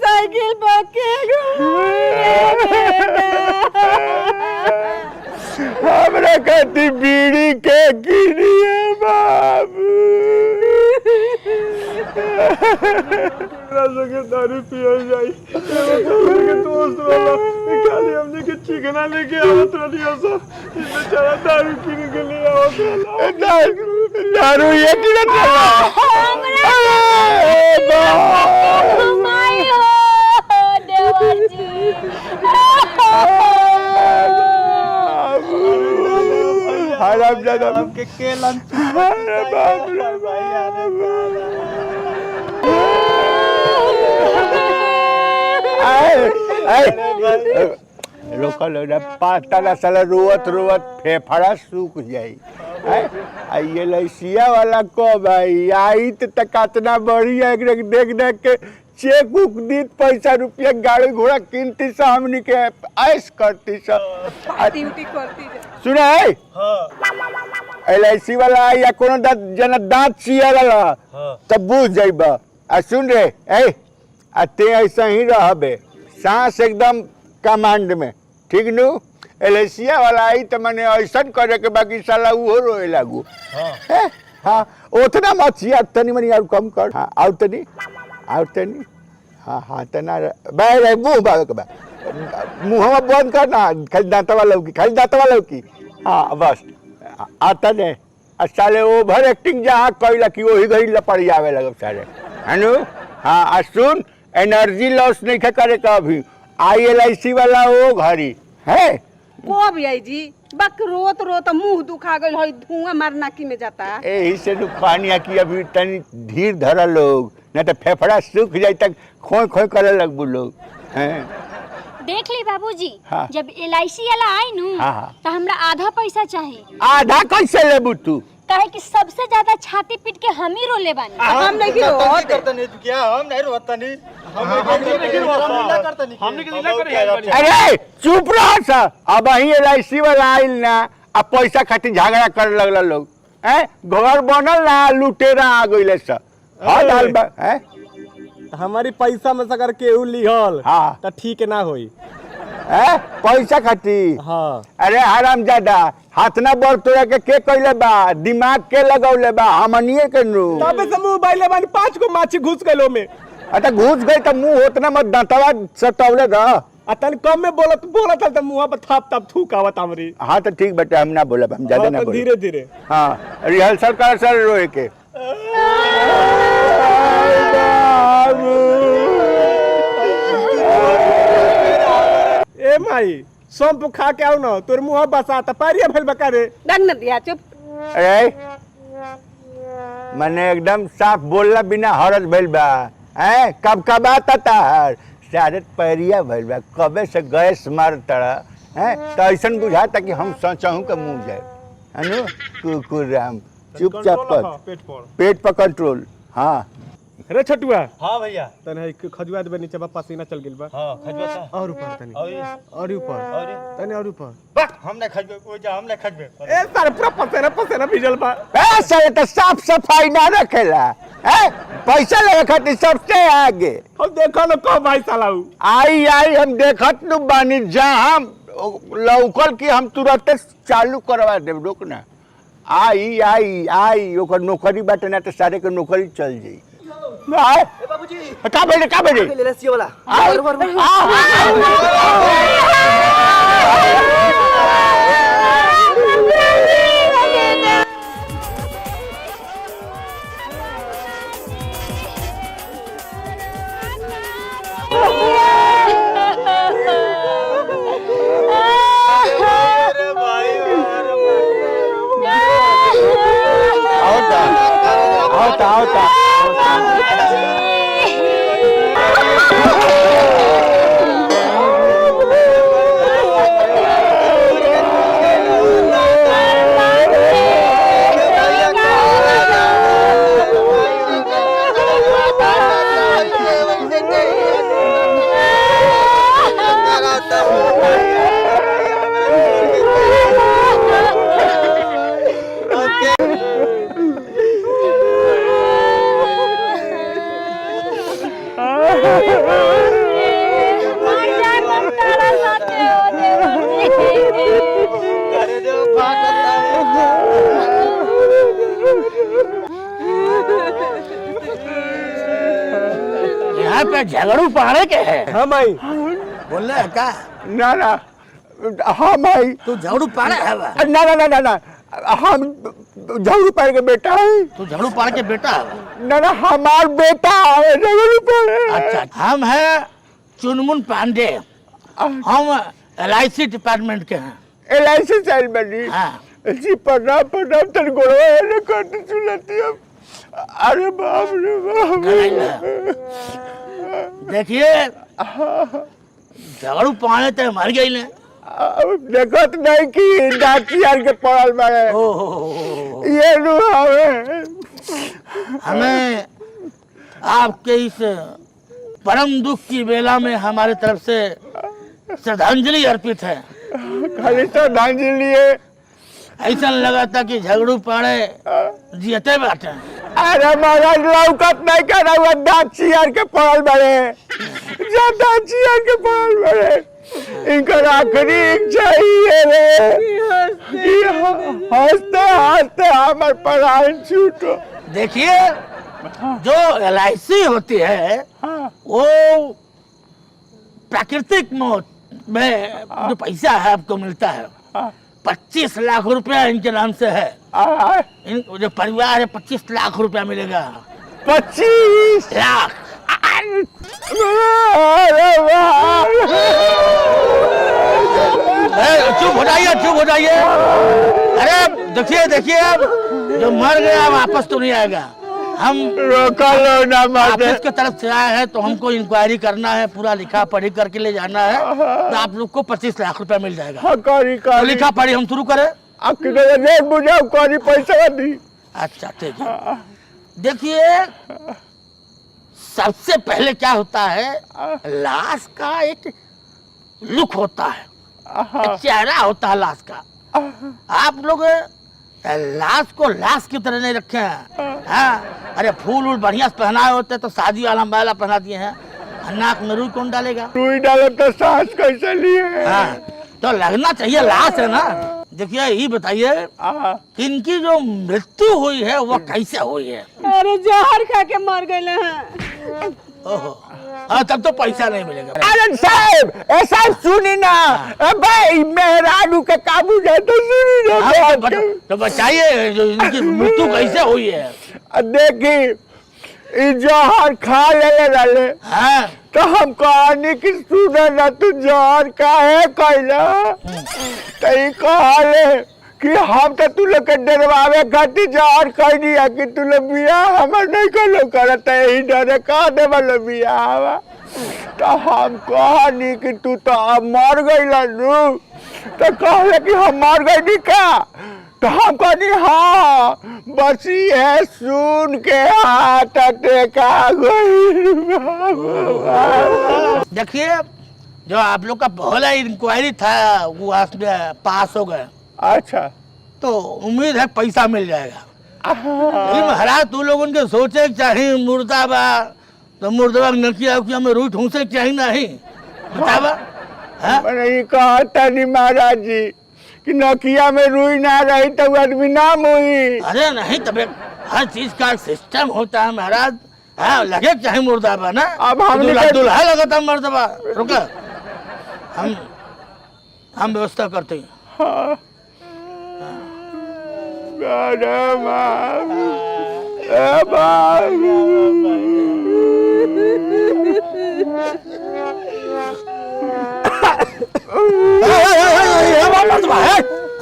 Cycle हमरा खाती बीड़ी के गिरिए बाबू संगे दारू पियल जाई के दोस्त वाला खाली हमने के चिकना लेके आवत रहियो सो बेचारा दारू किन के ले आवत रहा दारू ये किन चला हराम ज्यादा के केलन बाप रे भाई आने लोकल पाँच साल रोवत रोवत फेफड़ा सूख जाई ये लैसिया वाला कब आई तो कितना बढ़िया देख देख के चेक उक दी पैसा रुपया गाड़ी घोड़ा किनती सा हमनी के ऐश करती सा सुना है LIC वाला या कोनो जना दांत चियाला तब बुझ जाइबा आ सुन रे ते ऐसा ही रहबे सांस एकदम कमांड में ठीक नु LIC वाला आई तो मैंने ऐसा करे के बाकी साला वो रोए लागू हाँ उतना मत चिया तनी मनी और कम कर हाँ और तनी हाँ तना बाहर मुँह बाग के मुँह बंद करना खाली दांतवा लौकी हाँ बस आता ने साले ओवर एक्टिंग जहाँ कैला कि वही घड़ी लपड़ी आवे लगे सारे है नु हाँ आ सुन एनर्जी लॉस नहीं करे का अभी LIC वाला वो घड़ी है वो भी आई जी बक रोत रोत मुंह दुखा गई है धुआं मारना की में जाता है यही से दुकानिया की अभी तनी धीर धरा लोग नहीं तो फेफड़ा सूख जाए तक खोई खोई करे लगबू लोग हैं देख ली बाबूजी हाँ। जब LIC वाला आई नु हाँ। तो हमरा आधा पैसा चाहिए आधा कैसे लेबू तू काहे कि सबसे ज्यादा छाती पीट के हम ही रोले बानी हम नहीं करता नहीं क्या हम नहीं रोता नहीं हमने के लीला करे अरे चुप रह सा अब ही LIC वाला आइल ना अब पैसा खातिर झगड़ा करे लगला लोग हैं घर बनल ना लुटेरा आ गइले सा हां डाल बा हैं हमारी पैसा में से अगर केहू लिहल हाँ तो ठीक ना होई हैं पैसा खातिर हाँ अरे हरामजादा हाथ ना बर तोरा के कइले बा दिमाग के लगौले बा हमनिए के नु तबे से मुंह बाइले बानी 5 को माछी घुस गइलो में अच्छा घुस गई तो मुंह उतना मत दांतवा सटौले रह तन कम में बोलत त मुंह पर थाप थूक आवत हमरी हाँ तो ठीक बेटा हम ना बोलब हम ज्यादा ना बोलब धीरे धीरे हाँ रिहर्सल कर सर रोए के ए माई संप खा के आओ ना तोर मुंह बसा त पारिया भेल बका रे डन न दिया चुप अरे मैंने एकदम साफ बोलला बिना हरज भइल बा हैं कब आता हर सारत पैरिया भइल बा कबे से गैस मार तड़ा हैं तो ऐसन बुझाता कि हम सोचहूं के मुंह जाए अनु कुकुर राम चुपचाप कर पेट पर कंट्रोल हाँ रे छटुआ हाँ भैया तने खजुआ देबे नीचे बा पसीना चल गेल बा हाँ खजबा सा और ऊपर तने और ऊपर तने और ऊपर बा हम ना खजबे ओ जा हम ना खजबे ए सर पूरा पसीना भिजल बा ए सर तो साफ सफाई ना रखेला हैं पैसा लेवे खातिर सबसे आगे हम देखो ना को भाई सालाऊ आई हम देखत नु बानी जहां लौकल की हम तुरंत चालू करवा देब रुक ना आई ओकर नौकरी बाटे ना तो सारे के नौकरी चल जाई बाबूजी का बेटे ले रसिया वाला आओ मर जाए मन तारा साथे हो देवर जी। अरे जो भागता यहाँ पे झगड़ू पहाड़े के है। हाँ भाई बोल रहे का ना ना हाँ भाई तू झगड़ू पहाड़े है बा? ना ना ना ना ना हम झगड़ू पार के बेटा है तू झगड़ू पहाड़ के बेटा है? ना ना हमार बेटा है झगड़ू पार। अच्छा हम है चुनमुन पांडे, हम LIC डिपार्टमेंट के हैं। LIC साइड बनी हाँ जी प्रणाम प्रणाम तन गोड़वा ने करते सुनती अब अरे बाप रे बाप देखिए झगड़ू पहाड़े तो मर गई ने। अब देखत नहीं कि डाची यार के पड़ल बारे ओहो ये नु हमें हमें आपके इस परम दुख की बेला में हमारे तरफ से श्रद्धांजलि अर्पित है। खाली श्रद्धांजलि है। ऐसा लगा था कि झगड़ू पहाड़े जियते बाटे। अरे महाराज लौकत नहीं कर रहा हुआ डाची यार के पड़ल बारे जा डाची यार के पड़ल बारे इनका आखिरी इच्छा ही है रे कि हंसते हंसते हमारे पढ़ाई छूटो। देखिए जो LIC होती है वो प्राकृतिक मौत में जो पैसा है आपको मिलता है 25 लाख रुपया इनके नाम से है। इन जो परिवार है 25 लाख रुपया मिलेगा। 25 लाख। चुप हो जाइए चुप हो जाइए। अरे देखिए देखिए अब जो मर गया वापस तो नहीं आएगा। हम रोका लो ना माते ऑफिस की तरफ से आए हैं तो हमको इंक्वायरी करना है, पूरा लिखा पढ़ी करके ले जाना है तो आप लोग को 25 लाख रुपया मिल जाएगा। हाँ करी तो करी लिखा पढ़ी हम शुरू करें। आप किधर रेट बुझाओ करी पैसा दी। अच्छा ठीक है। देखिए सबसे पहले क्या होता है लाश का एक लुक होता है, एक चेहरा होता है लाश का। आप लोग लाश को लाश की तरह नहीं रखे हैं। हाँ अरे फूल वूल बढ़िया से पहनाए होते तो शादी वाला माला पहना दिए हैं। नाक में रुई कौन डालेगा? रुई डालो तो सांस कैसे लिए? हाँ तो लगना चाहिए लाश है ना। देखिए ये बताइए कि इनकी जो मृत्यु हुई है वो कैसे हुई है? अरे जहर खा के मर गए हैं। ओहो हाँ तब तो पैसा नहीं मिलेगा। अरे साहब ऐसा सुनी ना भाई मेहरानू के काबू जाए तो सुनी ना हाँ, बात। तो बताइए जो इनकी मृत्यु कैसे हुई है? देखी जहर खा ले डाले हाँ तो हम कहानी की सुने ना तू जहर का है कैला तो कहले कि हम तो तू लोग के डरवावे खातिर जहर कह दिया कि तू लोग बियाह हमर नहीं करो करत यही डरे कह दे वालो बियाह तो हम कहानी कि तू तो अब मर गई नू तो कहले कि हम मर गई का तो हम कहनी हाँ बस है सुन के हाथ टेका देखिए जो आप लोग का पहला इंक्वायरी था वो आज में पास हो गए। अच्छा तो उम्मीद है पैसा मिल जाएगा। लेकिन महाराज तू लोग उनके सोचे चाहिए मुर्दाबा तो मुर्दाबा नकिया उकिया में रूट होसे चाहिए नहीं बतावा। मैंने ये कहा था नहीं महाराज जी कि नकिया में रुई ना रही तो आदमी नाम हुई। अरे नहीं तब हर चीज का सिस्टम होता है महाराज। हाँ लगे चाहे मुर्दाबा ना। अब हम दूल्हा लगा था मुर्दाबा। रुका हम व्यवस्था करते हैं। हाँ।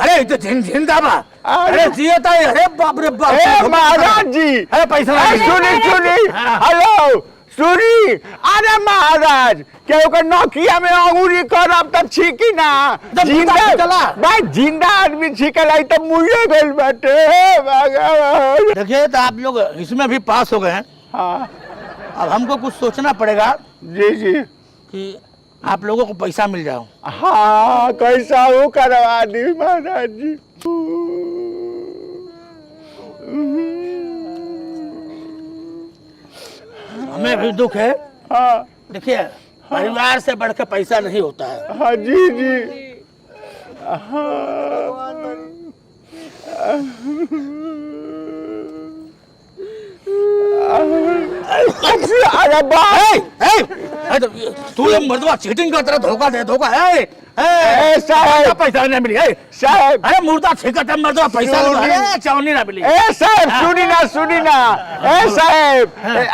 अरे तो जिंदा बा। अरे जियता है। अरे बाप रे बाप। महाराज जी अरे पैसा सुनी हेलो सुनी। अरे महाराज क्या ओकर नौकिया में अंगूरी करब तब छीकी ना जिंदा भाई जिंदा आदमी छीकला तब मुइए गइल बाटे भगवान। देखिए तो आप लोग इसमें भी पास हो गए हैं। हाँ अब हमको कुछ सोचना पड़ेगा जी जी कि आप लोगों को पैसा मिल जाओ। हाँ कैसा हो करवा दी महाराज जी। हमें भी दुख है। हाँ देखिए परिवार से बढ़कर पैसा नहीं होता है। हाँ जी जी हाँ अरे बाप तू ये मर्दवा चीटिंग करता धोखा दे धोखा है साहब पैसा नहीं मिली है साहब अरे मुर्दा छिकट है मर्दवा पैसा चावनी ना मिली ए साहब सुनी ना ए साहब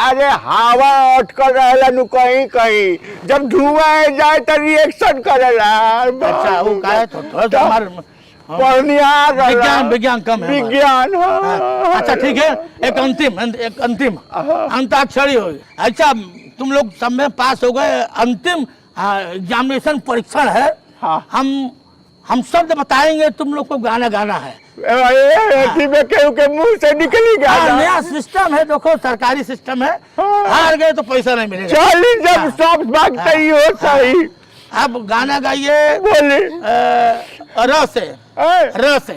अरे हवा अटकर रहेला नु कहीं कहीं जब धुआं जाए तो रिएक्शन करेला अच्छा वो का है तो हमार पढ़निया विज्ञान कम है विज्ञान हाँ। अच्छा ठीक है एक अंतिम अंताक्षरी हो। अच्छा तुम लोग सब में पास हो गए। अंतिम एग्जामिनेशन परीक्षण है। हाँ। हम शब्द बताएंगे तुम लोग को गाना गाना है। केहू के मुंह से निकलेगा नया सिस्टम है देखो सरकारी सिस्टम है। हार गए तो पैसा नहीं मिलेगा। चलिए जब सब भागते ही हो सही अब गाना गाइए बोले र से र से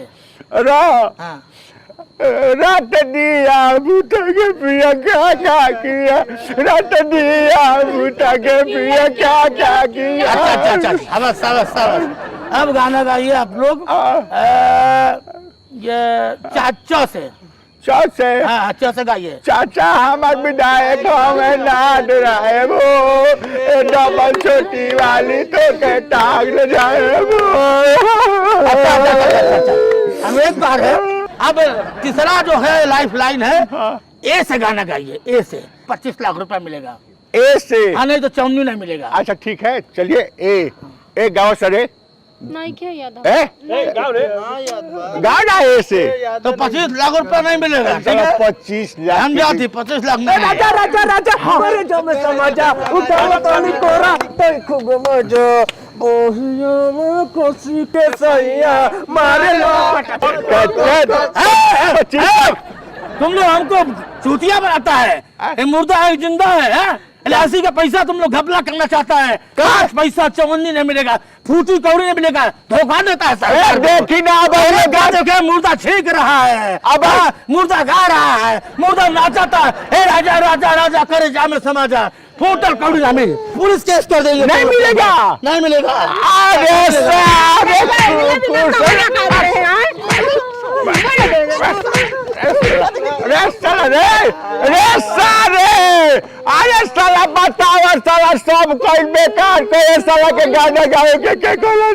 हाँ। रात दिया बूटा के पिया क्या क्या किया रात दिया बूटा के पिया क्या क्या किया अच्छा शाबाश अब गाना गाइए आप लोग ये चाचा से से हाँ च से गाइए। चाचा हमारे विधायक हमें नाद रहे वो डबल छोटी वाली तो के टांग ले जाए वो अच्छा हम एक बार है। अब तीसरा जो है लाइफ लाइन है ए से गाना गाइए। ए से 25 लाख रुपया मिलेगा। ए से हाँ नहीं तो चौनी नहीं मिलेगा। अच्छा ठीक है चलिए ए गाँव सरे नहीं क्या याद गाना ए से तो 25 लाख रुपया नहीं मिलेगा। ठीक है 25 लाख हम जाती 25 लाख नहीं राजा राजा राजा हमारे जो में समझा उठाओ तो नहीं कोरा तो खूब मजा बोहिया में कोसी के सैया मारे लो तुम लोग हमको चूतिया बनाता है। ये मुर्दा है जिंदा है। एलआईसी का पैसा तुम लोग घपला करना चाहता है। काश पैसा चवन्नी नहीं मिलेगा फूटी कौड़ी नहीं मिलेगा धोखा देता है सरकार। देखी ना अब देखे मुर्दा छींक रहा है अब मुर्दा गा रहा है मुर्दा नाचाता है। हे राजा राजा राजा करे जा में समाजा फूटल कौड़ी ना मिले पुलिस केस कर देंगे। नहीं मिलेगा नहीं मिलेगा। अरे साला बतावा साला सब कोई बेकार करे साला के गाना गावे के कोला